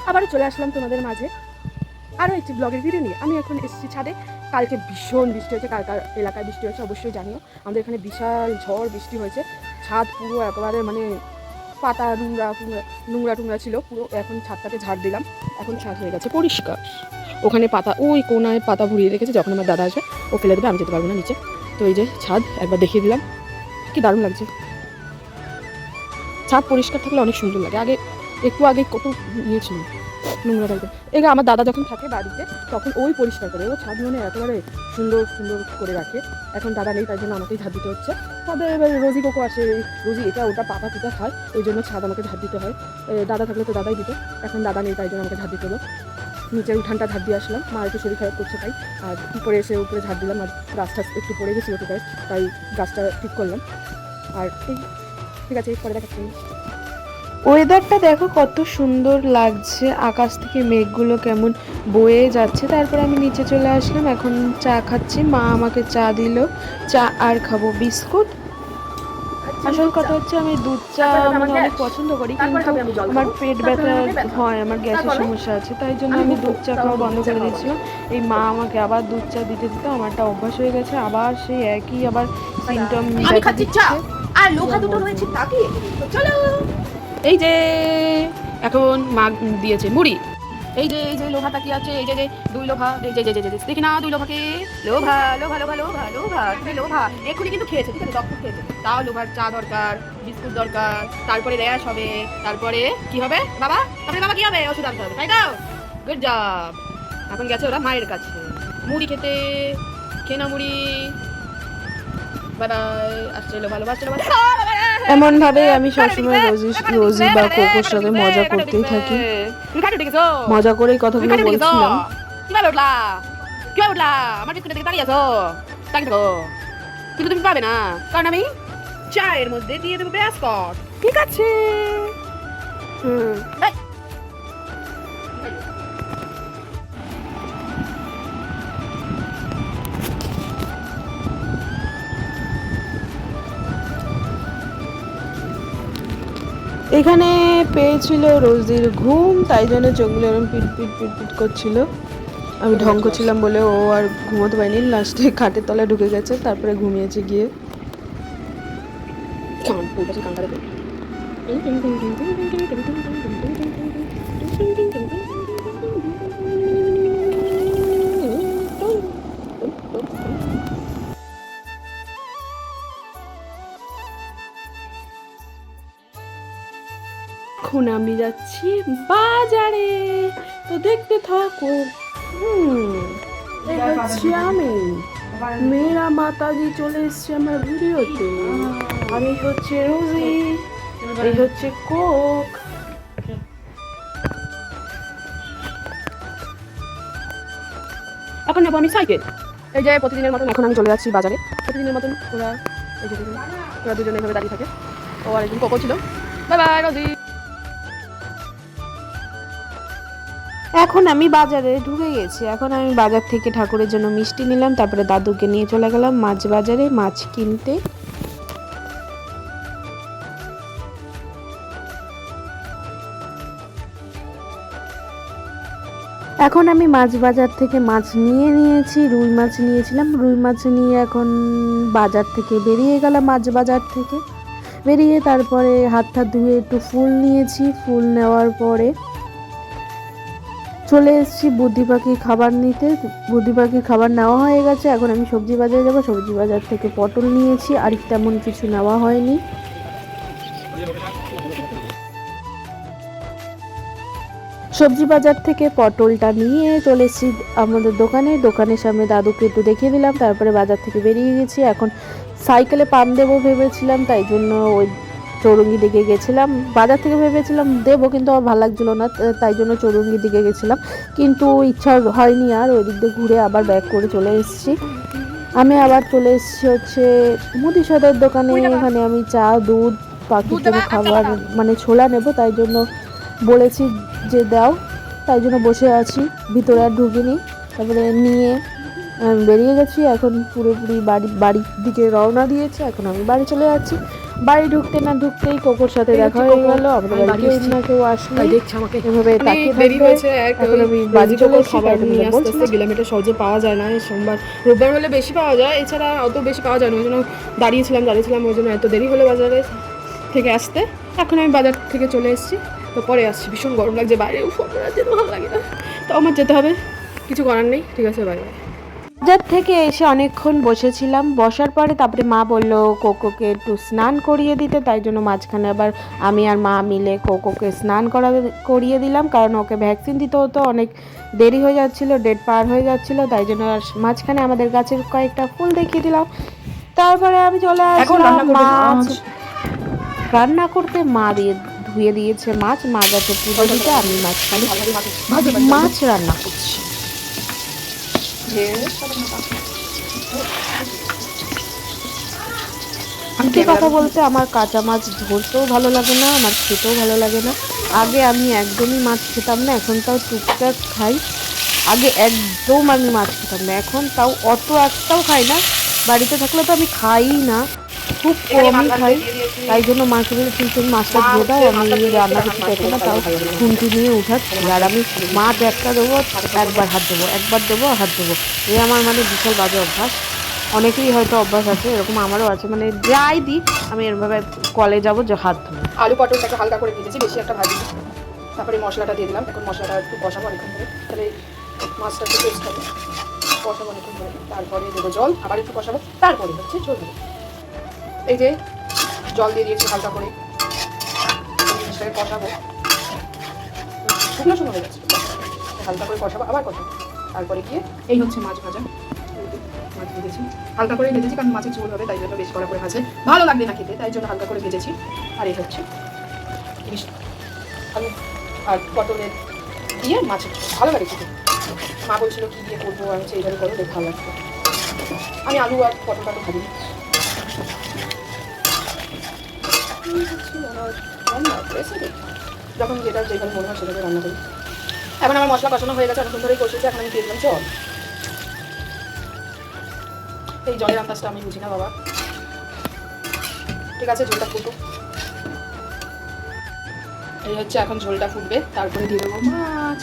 আবারও চলে আসলাম তোমাদের মাঝে আরও একটি ব্লগের ভিডিও নিয়ে। আমি এখন এসেছি ছাদে। কালকে ভীষণ বৃষ্টি হয়েছে, কার কার এলাকায় বৃষ্টি হয়েছে অবশ্যই জানিও। আমাদের এখানে বিশাল ঝড় বৃষ্টি হয়েছে, ছাদ পুরো একেবারে মানে পাতা নোংরা নোংরা টুংরা ছিল পুরো। এখন ছাদটাকে ঝাড় দিলাম, এখন ছাদ হয়ে গেছে পরিষ্কার। ওখানে পাতা, ওই কোনায় পাতা ভরিয়ে রেখেছে, যখন আমার দাদা আসবে ও ফেলে দেবে, আমি যেতে পারবো না নিচে। তো এই যে ছাদ একবার দেখিয়ে দিলাম, কি দারুণ লাগছে। ছাদ পরিষ্কার থাকলে অনেক সুন্দর লাগে। একটু আগে কত ইয়ে ছিল, নোংরা টাইপের। এগুলো আমার দাদা যখন থাকে বাড়িতে তখন ওই পরিষ্কার করে, ও ছাদ মানে একেবারে সুন্দর সুন্দর করে রাখে। এখন দাদা নেই, তাই জন্য আমাকেই ঝাড় দিতে হচ্ছে। তবে এবার রোজি কোকো আসে, রোজি এটা ওটা পাতা টুতা খায়, ওই জন্য ছাদ আমাকে ঝাড় দিতে হয়। দাদা থাকলে তো দাদাই দিত, এখন দাদা নেই তাই জন্য আমাকে ঝাড় দিতে হলো। নিচের উঠানটা ঝাড় দিয়ে আসলাম, মা একটু শরীর খারাপ করছে তাই। আর উপরে এসে উপরে ঝাড় দিলাম, আর গাছটা একটু পড়ে গেছিলো তো তাই গাছটা ঠিক করলাম। আর এই ঠিক আছে, পরে দেখাচ্ছি। ওয়েদারটা দেখো কত সুন্দর লাগছে, আকাশ থেকে মেঘগুলো কেমন বয়ে যাচ্ছে। তারপর আমি নিচে চলে আসলাম, এখন চা খাচ্ছি। মা আমাকে চা দিল, চা আর খাবো বিস্কুট। আসল কথা হচ্ছে আমি দুধ চা মানে অনেক পছন্দ করি, কিন্তু আমার পেট ব্যথা হয়, আমার গ্যাসের সমস্যা আছে, তাই জন্য আমি দুধ চা খাওয়া বন্ধ করে দিয়েছিলাম। এই মা আমাকে আবার দুধ চা দিতে দিতে আমারটা অভ্যাস হয়ে গেছে, আবার সেই একই আবার সিমটম দেখা দিচ্ছে। আর লোহা দুটো রয়েছে তাকে চলো। এই যে এখন মা দিয়েছে মুড়ি, এই যে লোভাটা কি আছে, এই যে দুই লোভা, এই যে দেখি না দুই লোভাকে, লোভা লোভা লোভা লোভা লোভা তুমি লোভা এক্ষুনি কিন্তু খেয়েছে, ঠিক আছে ডক্টর খেয়েছে, তাও লোভার চা দরকার, বিস্কুট দরকার, তারপরে র্যাশ হবে, তারপরে কি হবে বাবা, তারপরে বাবা কি হবে, ওষুধ আনতে হবে, তাই তো গুড জব। এখন গেছে ওরা মায়ের কাছে মুড়ি খেতে, খেনা মুড়ি, বাই বাই, আসছে লোভা লোভা, আসছে লোভা। এমন ভাবে আমি সবসময় রোজি বা কোকোর সাথে মজা করতেই থাকি, মজা করেই কথাগুলো বলছিলাম। কিভাবে উঠলা, কিভাবে উঠলা, আমার বিস্কুটের দিকে তাকিয়ে আছো, তাকিয়ে থাকো, কিন্তু তুমি পাবে না, কারণ আমি চায়ের মধ্যে দিয়ে দেবো বিস্কুট, ঠিক আছে। এখানে পেয়েছিল রোজির ঘুম, তাই জন্য চোখগুলো এরকম পিট পিট পিট পিট করছিল। আমি ঢং করছিলাম বলে ও আর ঘুমোতে পারিনি, লাস্টে খাটের তলায় ঢুকে গেছে, তারপরে ঘুমিয়েছে গিয়ে। এখন আমি যাচ্ছি বাজারে, তো দেখতে থাকো। এই হচ্ছে আমি, মেয়েরা মাতাজি চলে এসছে আমার ভিডিওতে। আর এই হচ্ছে রোজি, এই হচ্ছে কোক। এখন নেবো আমি সাইকেল। এই যে প্রতিদিনের মতন এখন আমি চলে যাচ্ছি বাজারে, প্রতিদিনের মতন ওরা এই যে ওরা দুজনে এভাবে দাঁড়িয়ে থাকে। ও আর একজন কোকো ছিল। বাই বাই রোজি। এখন আমি বাজারে ঢুকে গেছি, এখন আমি বাজার থেকে ঠাকুরের জন্য মিষ্টি নিলাম, তারপরে দাদুকে নিয়ে চলে গেলাম মাছ বাজারে মাছ কিনতে। এখন আমি মাছ বাজার থেকে মাছ নিয়েছি, রুই মাছ নিয়েছিলাম, রুই মাছ নিয়ে এখন বাজার থেকে বেরিয়ে গেলাম। মাছ বাজার থেকে বেরিয়ে তারপরে হাত ধুয়ে একটু ফুল নিয়েছি, ফুল নেওয়ার পরে চলে এসেছি বুদ্ধি পাখির খাবার নিতে। বুদ্ধি পাখির খাবার নেওয়া হয়ে গেছে, এখন আমি সবজি বাজারে যাব। সবজি বাজার থেকে পটল নিয়েছি, আর তেমন কিছু নেওয়া হয়নি। সবজি বাজার থেকে পটলটা নিয়ে চলে এসেছি আমাদের দোকানের সামনে, দাদুকে একটু দেখিয়ে দিলাম, তারপরে বাজার থেকে বেরিয়ে গেছি। এখন সাইকেলে পাম দেবো ভেবেছিলাম, তাই জন্য ওই চৌরঙ্গি দিকে গেছিলাম। বাজার থেকে ভেবেছিলাম দেবো, কিন্তু আমার ভালো লাগছিলো না, তাই জন্য চৌরঙ্গির দিকে গেছিলাম, কিন্তু ইচ্ছা হয়নি আর। ওই দিক দিয়ে ঘুরে আবার ব্যাক করে চলে এসেছি। আমি আবার চলে এসেছি হচ্ছে মুদি সদর দোকানে। এখানে আমি চা, দুধ, পাখির জন্য খাবার মানে ছোলা নেব, তাই জন্য বলেছি যে দাও, তাই জন্য বসে আছি, ভিতরে আর ঢুকিনি। তারপরে নিয়ে বেরিয়ে গেছি, এখন পুরোপুরি বাড়ির দিকে রওনা দিয়েছে। এখন আমি বাড়ি চলে যাচ্ছি। বাড়ি ঢুকতে না ঢুকতেই কোকোর সাথে এই দেখা হচ্ছে হয়ে কোকো। গেল। আমাদের আমি বাড়িতে বাড়ি এসেছি। না কেউ আসলে তাই দেখছি আমাকে এভাবে অনেক তাকিয়ে দেরি থাকবে। হয়েছে। এখন আমি বাড়ি রোজি চলে কোকোর এসেছি, খাবার তাই নিয়ে তোমাদের আসতে আসতে বলছিলাম। গেলাম, এটা সহজে পাওয়া যায় না। সোমবার রোববার হলে বেশি পাওয়া যায়, এছাড়া অত বেশি পাওয়া যায় না। ওই জন্য দাঁড়িয়েছিলাম ওই জন্য এত দেরি হলো বাজারে থেকে আসতে। এখন আমি বাজার থেকে চলে এসেছি, তো পরে আসছি। ভীষণ গরম লাগছে বাইরে, যেতে ভালো লাগে না, তো আমার যেতে হবে, কিছু করার নেই। ঠিক আছে, বাই বাই। বাজার থেকে এসে অনেকক্ষণ বসেছিলাম, বসার পরে তারপরে মা বলল কোকোকে একটু স্নান করিয়ে দিতে, তাই জন্য মাঝখানে আবার আমি আর মা মিলে কোকোকে স্নান করিয়ে দিলাম, কারণ ওকে ভ্যাকসিন দিতে হতো, অনেক দেরি হয়ে যাচ্ছিল, ডেট পার হয়ে যাচ্ছিল, তাই জন্য আর মাঝখানে আমাদের গাছের কয়েকটা ফুল দেখিয়ে দিলাম। তারপরে আমি চলে আসলাম। মাছ রান্না করতে মা ধুয়ে দিয়েছে মাছ, মা গেছে পুজো দিতে, আমি মাঝখানে মাছ রান্না করছি। সত্যি কথা বলতে আমার কাঁচা মাছ ধরতেও ভালো লাগে না, আমার খেতেও ভালো লাগে না। আগে আমি একদমই মাছ খেতাম না, এখন তাও টুকটাক খাই। আগে একদম আমি মাছ খেতাম না, এখন তাও অত একটাও খাই না। বাড়িতে থাকলে তো আমি খাই না, খুব কমই খাই। তাই জন্য মাকে বলে তুমি মাছটা ধুয়ে দাও, আমি রান্না করতে চাইবো না, তাও খুন্তি নিয়ে উঠাচ্ছি। আর আমি মাছ একটা দেবো, একবার হাত দেবো, একবার দেবো, হাত দেবো। এই আমার মানে বিশাল বাজে অভ্যাস। অনেকেরই হয়তো অভ্যাস আছে, এরকম আমারও আছে। মানে যাই দিই আমি এরভাবে কলে যাবো যে হাত ধুবো। আলু পটলটাকে হালকা করে ভেজেছি, বেশি একটা ভাজি। তারপরে মশলাটা দিয়ে দিলাম। এখন মশলাটা একটু কষাবো অনেকক্ষণ ধরে, তাহলে মাছটা একটু টেস্ট হবে। কষাবো অনেকক্ষণ ধরে, তারপরে দেবো জল, আবার একটু কষাবো, তারপরে হচ্ছে ঝোল দেবো। এই যে জল দিয়ে দিয়েছি হালকা করে, জিনিসটাকে কষাবো। শুকনো শুকনো হয়ে যাচ্ছে, হালকা করে কষাবো, আবার কষাবো। তারপরে গিয়ে এই হচ্ছে মাছ ভাজা। মাছ ভেজেছি, হালকা করে ভেজেছি, কারণ মাছের ঝোল হবে, তাই জন্য বেশি করে ভাজলে ভালো লাগবে না খেতে, তাই জন্য হালকা করে ভেজেছি। আর এই হচ্ছে ইলিশ আলু আর পটলের দিয়ে মাছের ঝোল, ভালো লাগে খেতে। মা বলছিল কি দিয়ে করবো, আমি সেইভাবে করবো, বেশ ভালো লাগবে। আমি আলু আর পটলটা তো ভাজি। যখন যেটা যেভাবে মনে হয় সেভাবে রান্না করি। এখন আমার মশলা কষানো হয়ে গেছে, অনেকক্ষণ ধরেই কষেছে। এখন আমি দিয়ে দিলাম জল। এই জলের আন্দাজটা আমি বুঝি না বাবা। ঠিক আছে, ঝোলটা ফুটুক। এই হচ্ছে এখন ঝোলটা ফুটবে, তারপরে দিয়ে দেবো মাছ।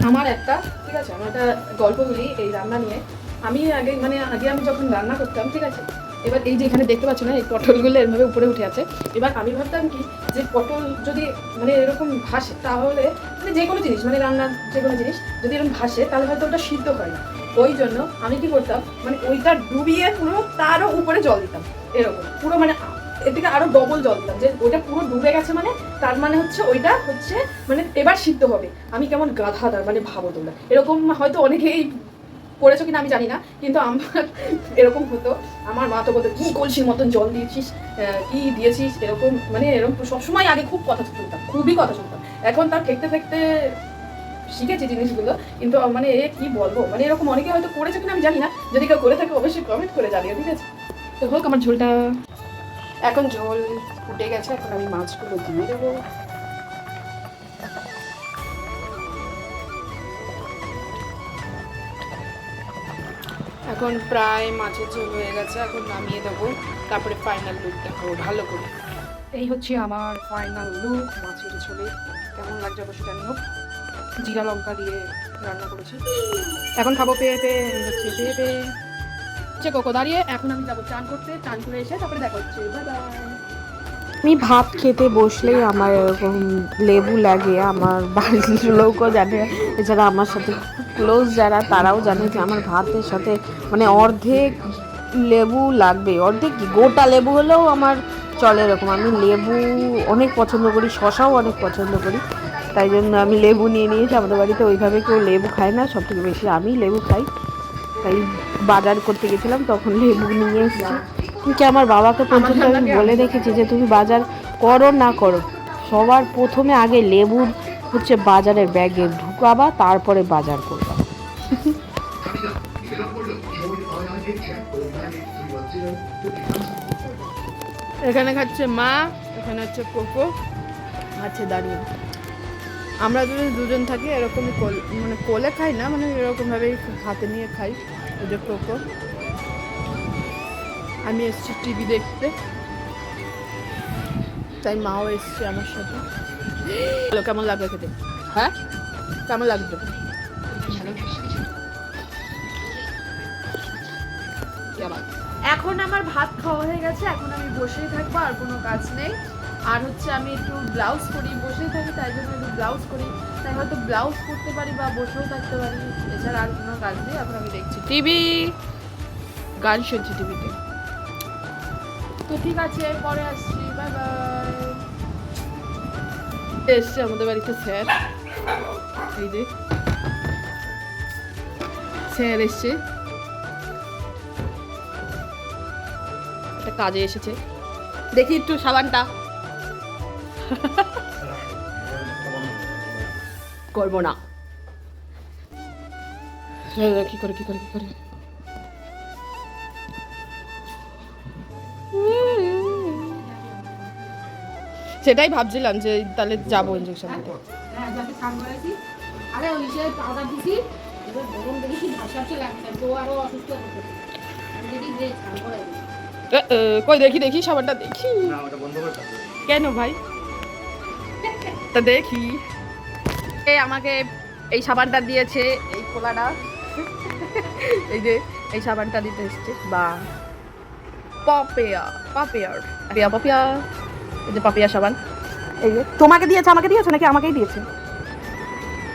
আমার একটা, ঠিক আছে, আমার একটা গল্প বলি এই রান্না নিয়ে। আমি আগে আমি যখন রান্না করতাম, ঠিক আছে, এবার এই যে এখানে দেখতে পাচ্ছ না, এই পটলগুলো এরভাবে উপরে উঠে আছে। এবার আমি ভাবতাম কি, যে পটল যদি এরকম ভাসে, তাহলে যে কোনো জিনিস, রান্নার যে কোনো জিনিস যদি এরকম ভাসে, তাহলে হয়তো ওটা সিদ্ধ হয় না। ওই জন্য আমি কি করতাম, ওইটা ডুবিয়ে পুরো তারও উপরে জল দিতাম, এরকম পুরো এর থেকে আরো ডবল জল দিতাম, যে ওইটা পুরো ডুবে গেছে, তার হচ্ছে ওইটা হচ্ছে এবার সিদ্ধ হবে। আমি কেমন গাধাদার, ভাবো তোমরা, এরকম হয়তো অনেকেই করেছো কিনা আমি জানি না, কিন্তু আমার এরকম হতো। আমার মা তো বলতো কি কলসির মতন জল দিয়েছিস, কি দিয়েছিস, এরকম এরকম সবসময় আগে খুব কথা শুনতাম, খুবই কথা শুনতাম। এখন তার দেখতে দেখতে শিখেছি জিনিসগুলো, কিন্তু কি বলবো, এরকম অনেকে হয়তো করেছে কিনা আমি জানি না। যদি কেউ করে থাকে অবশ্যই কমেন্ট করে জানিও, ঠিক আছে। তো হোক আমার ঝোলটা, এখন ঝোল ফুটে গেছে, এখন আমি মাছগুলো দিয়ে দেবো। এখন প্রায় মাছের ঝোল হয়ে গেছে, এখন নামিয়ে দেবো, তারপরে ফাইনাল লুক দেখাবো ভালো করে। এই হচ্ছে আমার ফাইনাল লুক মাছের ঝোলে। কেমন লাগছে অবশ্যই জানিও। জিরা লঙ্কা দিয়ে রান্না করেছি। এখন খাবো পেয়ে পেয়ে, হচ্ছে পেয়ে পেয়ে কোকো দাঁড়িয়ে। এখন আমি যাবো চান করতে, চান করে এসে তারপরে দেখা হচ্ছে, বাই বাই। আমি ভাত খেতে বসলেই আমার এরকম লেবু লাগে, আমার বাড়ির লোকও জানে, এছাড়া আমার সাথে ক্লোজ যারা তারাও জানে যে আমার ভাতের সাথে অর্ধেক লেবু লাগবে, অর্ধেক কি গোটা লেবু হলেও আমার চলে এরকম। আমি লেবু অনেক পছন্দ করি, শশাও অনেক পছন্দ করি, তাই জন্য আমি লেবু নিয়ে নিয়েছি। আমাদের বাড়িতে ওইভাবে কেউ লেবু খায় না, সবথেকে বেশি আমি লেবু খাই, তাই বাজার করতে গেছিলাম তখন লেবু নিয়ে এসেছি। কিন্তু আমার বাবাকে পর্যন্ত আমি বলে রেখেছি যে তুমি বাজার করো না করো, সবার প্রথমে আগে লেবু হচ্ছে বাজারের ব্যাগে ঢুকাবা, তারপরে বাজার করবা। এখানে খাচ্ছে মা, এখানে হচ্ছে কোকো আছে দাঁড়িয়ে। আমরা যদি দুজন থাকি এরকমই কোলে খাই না, এরকমভাবেই হাতে নিয়ে খাই। ওই যে কোকো, আমি এসেছি টিভি দেখতে। তাই মাও এসছে আমার সাথে। বলো কেমন লাগবে খেতে? হ্যাঁ কেমন লাগবে? এখন আমার ভাত খাওয়া হয়ে গেছে, এখন আমি বসেই থাকবো, আর কোনো কাজ নেই। আর হচ্ছে আমি একটু ব্লাউজ করি, বসেই থাকি তাই জন্য একটু ব্লাউজ করি, তাই হয়তো ব্লাউজ করতে পারি বা বসেও থাকতে পারি, এছাড়া আর কোনো কাজ নেই। এখন আমি দেখছি টিভি, গান শুনছি টিভিতে। তো ঠিক আছে, পরে আসছি, বাই বাই। এসছে আমাদের বাড়িতে স্যার, এই যে স্যার এসছে, একটা কাজে এসেছে। দেখি একটু সাবানটা করবো না, কি করে কি করে কি করে সেটাই ভাবছিলাম যে তাহলে যাবো ইঞ্জেকশন দিতে। কই দেখি দেখি সাবানটা দেখি। কেন ভাই? তা দেখি। আমাকে এই সাবানটা দিয়েছে, এই খোলাটা, এই যে এই সাবানটা দিতে এসছে। বা পপিয়া পপিয়া পপিয়া পপিয়া, এই যে পপিয়া সাবান, এই যে তোমাকে দিয়েছে, আমাকে দিয়েছে নাকি আমাকেই দিয়েছে?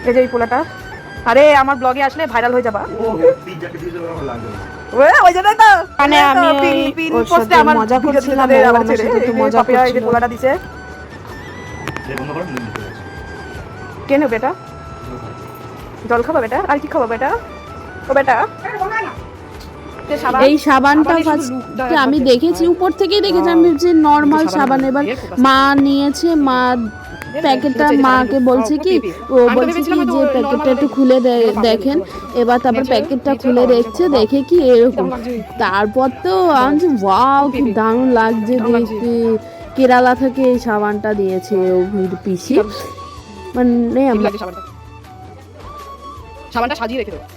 এই যে এই পোলাটা, আরে আমার ব্লগে আসলে ভাইরাল হয়ে যাবা। ওই জন্যই তো মানে আমি ওর সাথে মজা করছিলাম, ও আমার সাথে একটু মজা করছিল। এই যে পোলাটা দিছে, কেন বেটা? জল খাবা বেটা? আর কি খাবা বেটা? ও বেটা এই সাবানটা ফার্স্টে আমি দেখেছি, উপর থেকেই দেখেছি, আমি যে নর্মাল সাবান। এবার মা নিয়েছে, মা প্যাকেটটা মাকে বলছে কি, ও বলছে কি যে প্যাকেটটা একটু খুলে দেখেন। এবার তারপর প্যাকেটটা খুলে দেখছে, দেখে কি এরকম। তারপর তো আমি ওয়াও কি দারুণ লাগছে দেখতে। কেরালা থেকে এই সাবানটা দিয়েছে পিসি, মানে সাবানটা সাজিয়ে রেখে দেবো।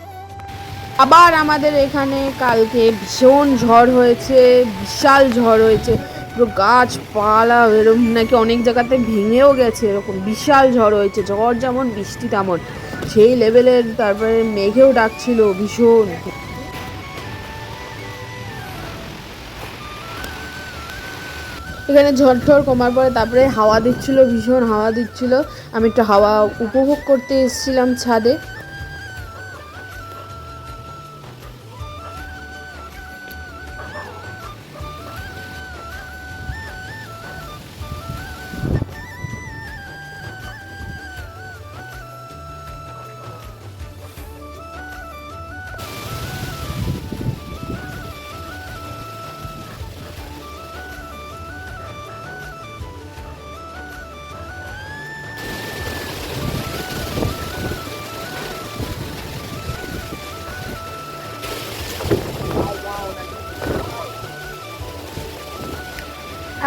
আবার আমাদের এখানে কালকে ভীষণ ঝড় হয়েছে, বিশাল ঝড় হয়েছে, পুরো গাছপালা এরকম নাকি অনেক জায়গাতে ভেঙেও গেছে, এরকম বিশাল ঝড় হয়েছে। ঝড় যেমন বৃষ্টি তেমন, সেই লেভেলের। তারপরে মেঘেও ডাকছিল ভীষণ। এখানে ঝড় ঠড় কমার পরে তারপরে হাওয়া দিচ্ছিল, ভীষণ হাওয়া দিচ্ছিল। আমি একটু হাওয়া উপভোগ করতে এসেছিলাম ছাদে।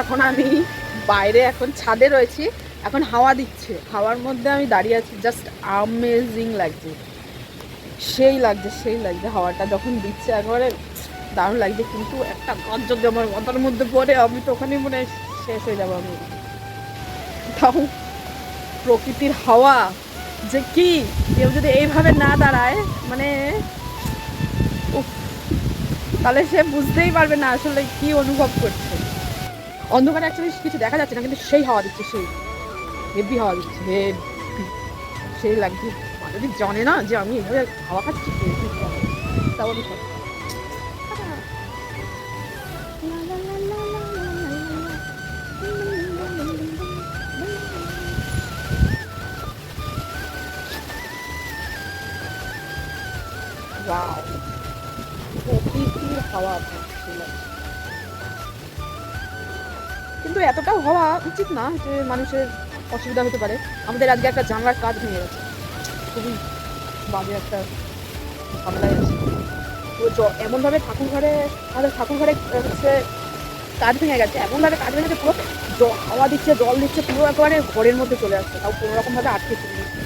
এখন আমি বাইরে, এখন ছাদে রয়েছি, এখন হাওয়া দিচ্ছে, হাওয়ার মধ্যে আমি দাঁড়িয়ে আছি, জাস্ট আমেজিং লাগছে, সেই লাগছে সেই লাগছে। হাওয়াটা যখন দিচ্ছে একবারে দারুণ লাগছে, কিন্তু একটা গাছ যদি আমার মাথার মধ্যে পড়ে আমি তো ওখানেই মনে হয় শেষ হয়ে যাবো। আমি তাও প্রকৃতির হাওয়া যে কি, কেউ যদি এইভাবে না দাঁড়ায় মানে তাহলে সে বুঝতেই পারবে না আসলে কি অনুভব করছে। অন্ধকারে অ্যাকচুয়ালি কিছু দেখা যাচ্ছে না, কিন্তু সেই হাওয়া দিচ্ছে, সেই হেভি হাওয়া দিচ্ছে, সেই লাগছে। যদি জানে না যে আমি এইভাবে হাওয়া খাচ্ছি, তাও আমি প্রকৃতির হাওয়া কিন্তু এতটাও হওয়া উচিত না যে মানুষের অসুবিধা হতে পারে। আমাদের আজকে একটা জানলার কাজ ভেঙে গেছে, খুবই বাজে একটা ঝামেলায় আছে। তো এমনভাবে আমাদের ঠাকুর ঘরে হচ্ছে কাজ ভেঙে গেছে, এমনভাবে কাজ ভেঙেছে, পুরো হাওয়া দিচ্ছে, জল দিচ্ছে, পুরো একেবারে ঘরের মধ্যে চলে আসছে, তাও কোনো রকমভাবে আটকে চলে যাচ্ছে।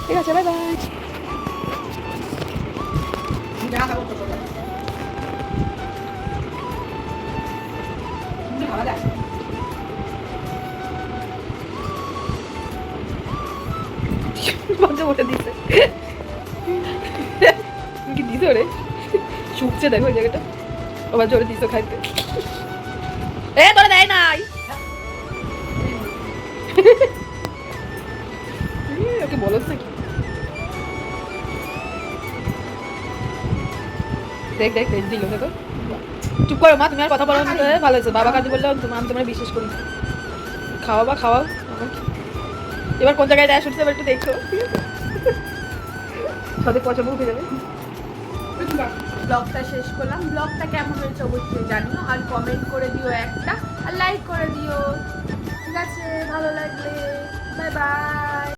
ঠিক আছে, বাই বাই। খাওয়া যায়। বসে দিছে কি দিছ রে, শুকছে দেখো ওই জায়গাটা, আবার জোরে দিছ খাইতে। এ তোরে দেয় নাই, ওকে বলছ নাকি? দেখ দেখ দেখ দিল দেখো। চুপ করো মা, তুমি আর কথা বলো না। ভালো হয়েছে, বাবা কাজে বললাম তুমি, আমি তোমরা বিশ্বাস করি। খাওয়া বা খাওয়াও। এবার কোন জায়গায় দেয় শুনছে, এবার একটু দেখো, সাথে পছন্দ উঠে যাবে। ব্লগটা শেষ করলাম। ব্লগটা কেমন হয়েছে অবশ্যই জানিও, আর কমেন্ট করে দিও একটা, আর লাইক করে দিও। ঠিক আছে, ভালো লাগলে বাই বাই।